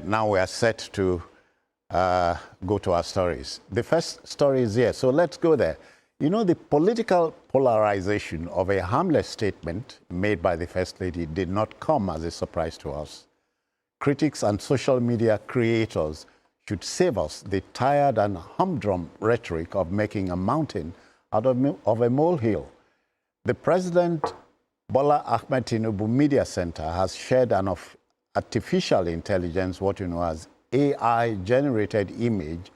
Now we are set to go to our stories. The first story is here, so let's go there. You know, the political polarization of a harmless statement made by the First Lady did not come as a surprise to us. Critics and social media creators should save us the tired and humdrum rhetoric of making a mountain out of a molehill. The President Bola Ahmed Tinubu Media Center has shared an artificial intelligence, what you know as AI-generated image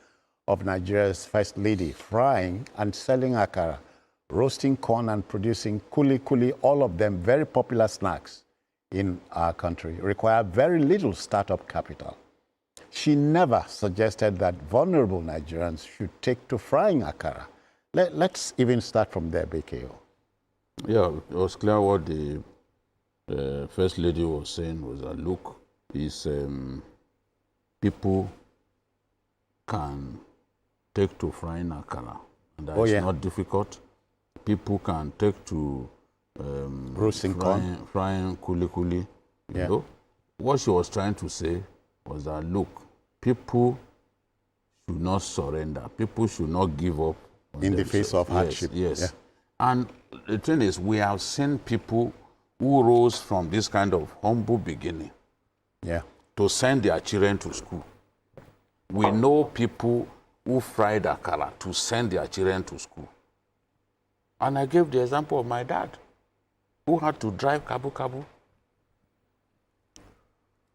of Nigeria's First Lady frying and selling akara, roasting corn and producing kuli-kuli, all of them very popular snacks in our country, require very little startup capital. She never suggested that vulnerable Nigerians should take to frying akara. Let's even start from there, BKO. Yeah, it was clear what the First Lady was saying was that, look, is people can take to frying akara, and that is not difficult. People can take to roasting corn, frying kuli-kuli. You know? What she was trying to say was that, look, people should not surrender. People should not give up in the face of hardship. Yes. Yeah. And the thing is, we have seen people who rose from this kind of humble beginning to send their children to school. We know people who fried akara to send their children to school. And I gave the example of my dad, who had to drive kabu-kabu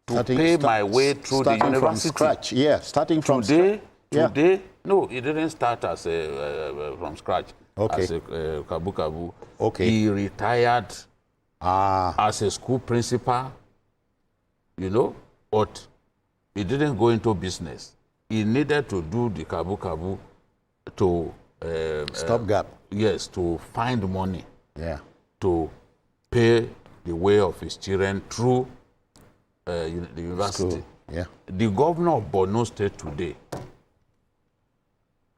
to pay my way through the university. From scratch, starting from scratch. Today, no, he didn't start as from scratch as a kabu-kabu. He retired as a school principal, you know, but he didn't go into business. He needed to do the kabu-kabu to stopgap. Yes, to find money. To pay the way of his children through the university. The governor of Borno State today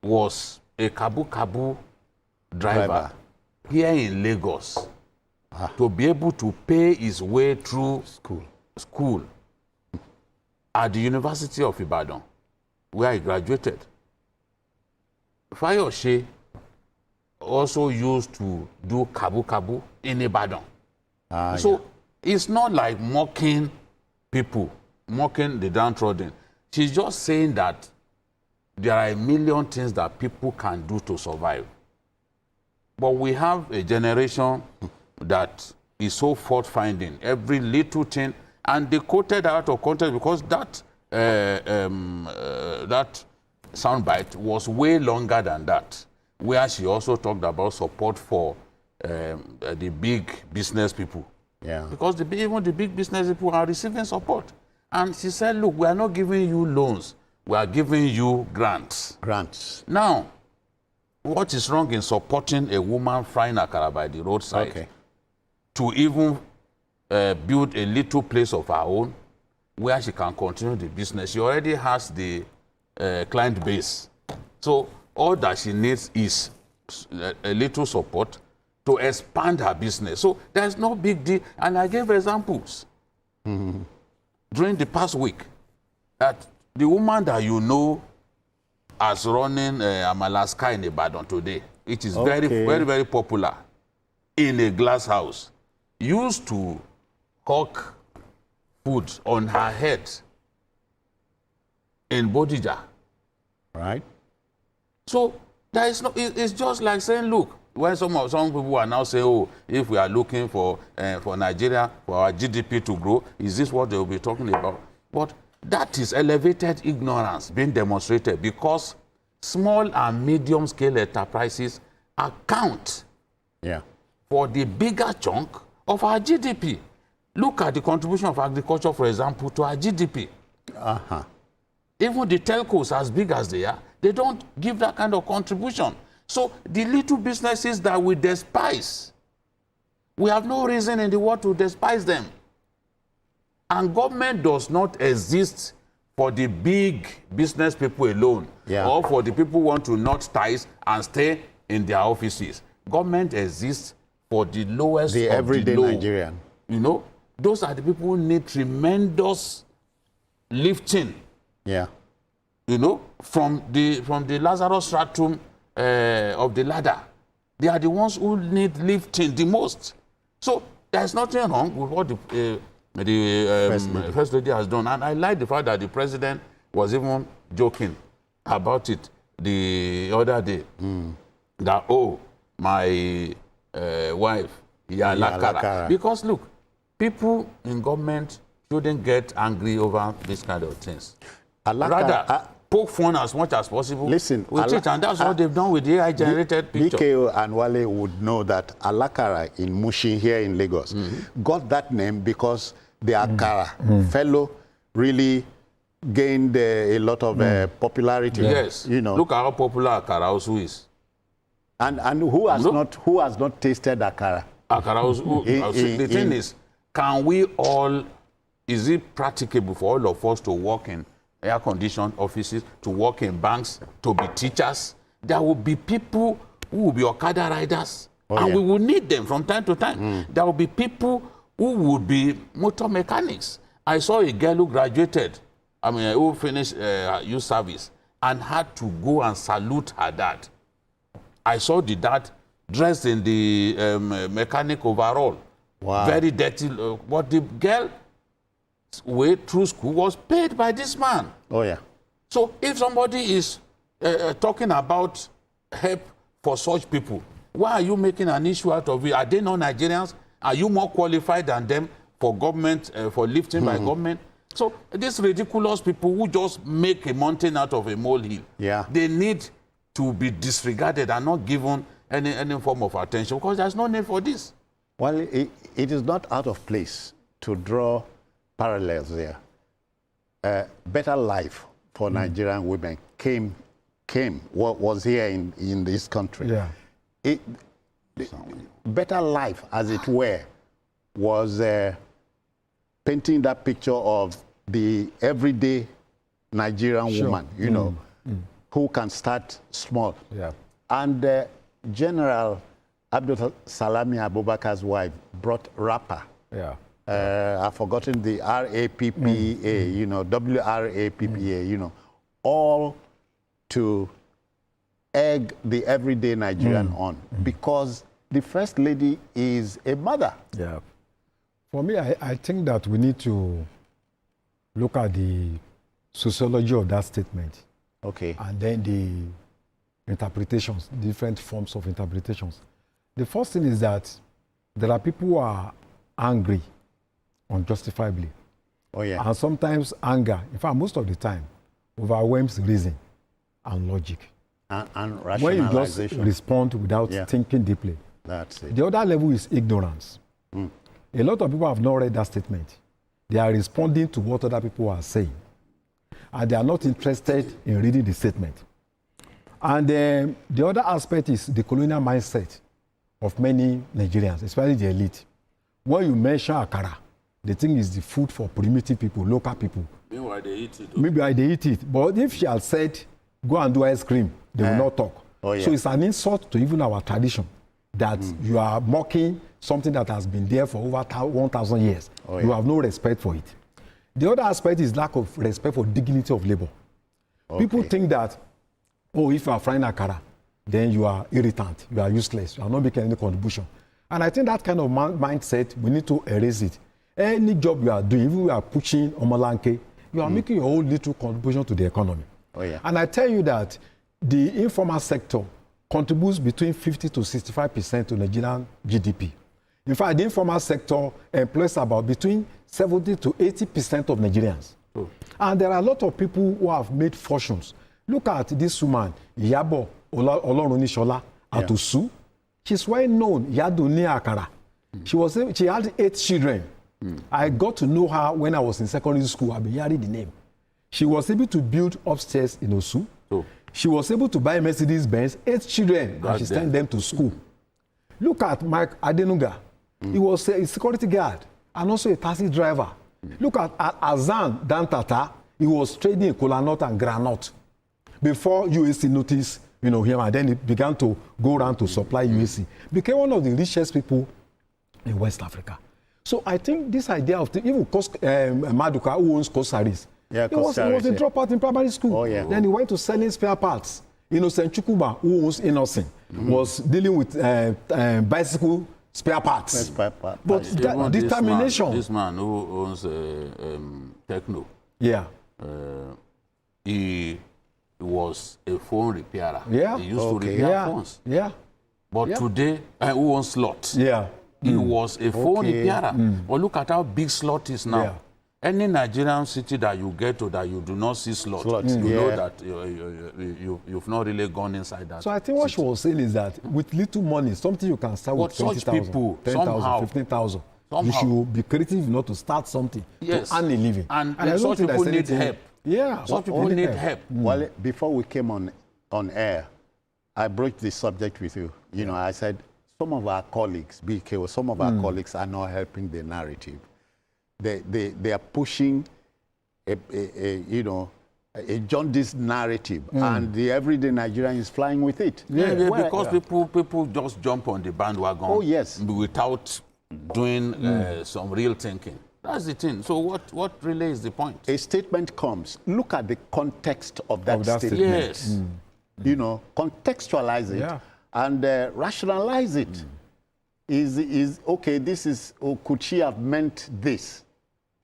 was a kabu-kabu driver here in Lagos to be able to pay his way through school at the University of Ibadan, where he graduated. Fayose also used to do kabu-kabu in Ibadan. So it's not like mocking people, mocking the downtrodden. She's just saying that there are a million things that people can do to survive. But we have a generation that is so fault-finding, every little thing, and they quoted out of context because that that soundbite was way longer than that, where she also talked about support for the big business people. Because even the big business people are receiving support. And she said, look, we are not giving you loans, we are giving you grants. Now, what is wrong in supporting a woman frying akara by the roadside to even build a little place of her own where she can continue the business? She already has the client base. So all that she needs is a little support to expand her business. So there's no big deal. And I gave examples during the past week that the woman that you know as running Amalaska in Ibadan today, which is very, very popular in a glass house, used to cook food on her head in Bodija. So there is no, it's just like saying, look, when some people are now saying, oh, if we are looking for Nigeria, for our GDP to grow, is this what they will be talking about? But that is elevated ignorance being demonstrated because small and medium-scale enterprises account for the bigger chunk of our GDP. Look at the contribution of agriculture, for example, to our GDP. Even the telcos, as big as they are, they don't give that kind of contribution. So the little businesses that we despise, we have no reason in the world to despise them. And government does not exist for the big business people alone, or for the people who want to knot ties and stay in their offices. Government exists for the lowest everyday Nigerian. You know, those are the people who need tremendous lifting. Yeah. You know, from the Lazarus stratum of the ladder. They are the ones who need lifting the most. So there's nothing wrong with what the First Lady has done. And I like the fact that the president was even joking about it the other day. That, oh, my wife, Akara. Because look, people in government shouldn't get angry over this kind of things. Rather, poke fun as much as possible. Listen, with it, and that's what they've done with the AI-generated picture. BKO and Wale would know that Alakara in Mushin here in Lagos got that name because the Akara fellow really gained a lot of popularity. Yes, you know. Look how popular Akara also is. And who has not tasted Akara? Akara also. The thing is, can we all? Is it practicable for all of us to work in air-conditioned offices, to work in banks, to be teachers? There will be people who will be Okada riders, and we will need them from time to time. There will be people who would be motor mechanics. I saw a girl who graduated, who finished youth service, and had to go and salute her dad. I saw the dad dressed in the mechanic overall. Wow. Very dirty. But the girl way through school was paid by this man. Oh, yeah. So if somebody is talking about help for such people, why are you making an issue out of it? Are they not Nigerians? Are you more qualified than them for government, for lifting by government? So these ridiculous people who just make a mountain out of a molehill, they need to be disregarded and not given any form of attention, because there's no need for this. Well, it is not out of place to draw parallels there. Better life for Nigerian women was here in this country. Yeah. Better life, as it were, was painting that picture of the everyday Nigerian woman, you know, who can start small. Yeah. And General Abdul Salami Abubakar's wife brought rapper. Yeah. I've forgotten the RAPPA, you know, WRAPPA, you know, all to egg the everyday Nigerian on, because the First Lady is a mother. Yeah. For me, I think that we need to look at the sociology of that statement. Okay. And then the interpretations, different forms of interpretations. The first thing is that there are people who are angry unjustifiably. Oh, yeah. And sometimes anger, in fact, most of the time, overwhelms reason and logic. And rationalization. When you just respond without thinking deeply. That's it. The other level is ignorance. A lot of people have not read that statement. They are responding to what other people are saying. And they are not interested in reading the statement. And the other aspect is the colonial mindset of many Nigerians, especially the elite. When you mention Akara, the thing is the food for primitive people, local people. Meanwhile, they eat it. Maybe they eat it. But if she had said, go and do ice cream, they will not talk. Oh, yeah. So it's an insult to even our tradition that you are mocking something that has been there for over 1,000 years. Oh, yeah. You have no respect for it. The other aspect is lack of respect for dignity of labor. Okay. People think that, oh, if you are frying Akara, then you are irritant, you are useless, you are not making any contribution. And I think that kind of mindset, we need to erase it. Any job you are doing, even if you are pushing Omolanke, you are making your own little contribution to the economy. Oh, yeah. And I tell you that the informal sector contributes between 50 to 65% to Nigerian GDP. In fact, the informal sector employs about between 70 to 80% of Nigerians. Oh. And there are a lot of people who have made fortunes. Look at this woman, Yabo Olorunishola Atosu. She's well known, Yaduni Akara. She had 8 children. I got to know her when I was in secondary school. I've been hearing the name. She was able to build upstairs in Osu. Oh. She was able to buy Mercedes-Benz, 8 children, and she sent them to school. Look at Mike Adenuga. He was a security guard and also a taxi driver. Look at Azan Dantata. He was trading in kola nut and granite before UAC noticed, him, and then he began to go around to supply UAC. Became one of the richest people in West Africa. So I think this idea of even Maduka, who owns Kosaris, Yeah, he was a dropout in primary school. Oh, yeah. Then he went to selling spare parts. Innocent Chukwuba, who was innocent, was dealing with bicycle spare parts. But But determination. This man who owns Techno, Yeah. He was a phone repairer. Yeah. He used to repair phones. Yeah. But today, who owns Slot? Yeah. He was a phone repairer. But look at how big Slot is now. Yeah. Any Nigerian city that you get to that you do not see Slot, you know that you've not really gone inside that. So I think what she was saying is that with little money, something you can start with 20,000, 10,000, 15,000. You should be creative enough to start something to earn a living. And such people need help. Yeah, such people need help. Well, before we came on air, I broached the subject with you. You know, I said some of our colleagues, BK, some of our colleagues are not helping the narrative. They are pushing a jaundiced narrative, and the everyday Nigerian is flying with it. Because people just jump on the bandwagon. Oh, yes. Without doing some real thinking. That's the thing. So what really is the point? A statement comes. Look at the context of that statement. Yes. You know, contextualize it and rationalize it. Is okay, this is, could she have meant this?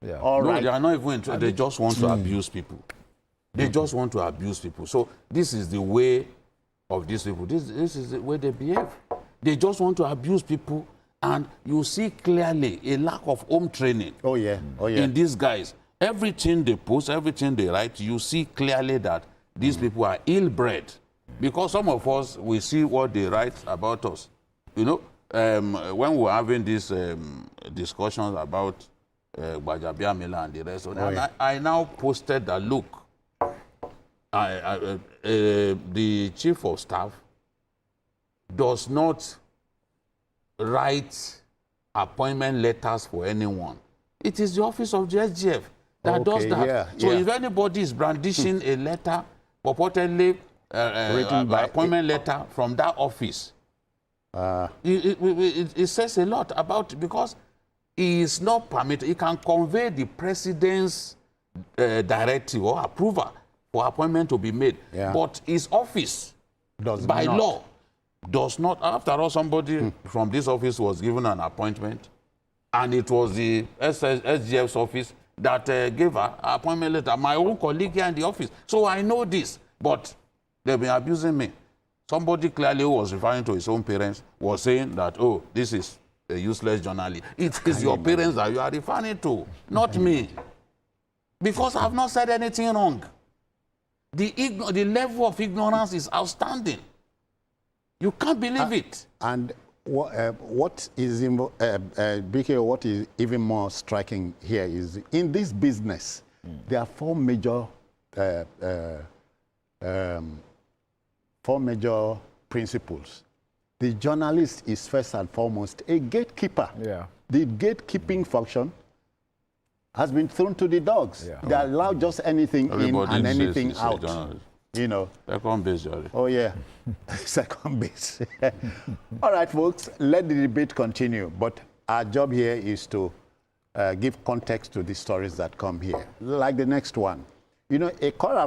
Yeah. All No, right. they are not even, they just want to abuse people. They just want to abuse people. So this is the way of these people. This is the way they behave. They just want to abuse people, and you see clearly a lack of home training. Oh, yeah. Oh, yeah. In these guys. Everything they post, everything they write, you see clearly that these people are ill-bred. Because some of us, we see what they write about us. You know, when we were having these discussions about Gbajabiamila and the rest of them, I now posted that, look, the chief of staff does not write appointment letters for anyone. It is the office of the SGF that does that. Yeah, so if anybody is brandishing a letter, purportedly appointment letter from that office, it says a lot about, because he is not permitted. He can convey the president's directive or approval for appointment to be made. Yeah. But his office, by law, does not. After all, somebody from this office was given an appointment, and it was the SGF's office that gave her an appointment letter. My own colleague here in the office. So I know this, but they've been abusing me. Somebody clearly who was referring to his own parents was saying that, oh, this is a useless journalist. It is your parents that you are referring to, not me. Because I have not said anything wrong. The level of ignorance is outstanding. You can't believe it. And what is BK, what is even more striking here is, in this business, there are four major principles. The journalist is first and foremost a gatekeeper. Yeah. The gatekeeping function has been thrown to the dogs. Yeah. They allow just anything in and anything out. You know. Second base, Jerry. Oh, yeah. Second base. All right, folks, let the debate continue. But our job here is to give context to the stories that come here. Like the next one. You know, Akara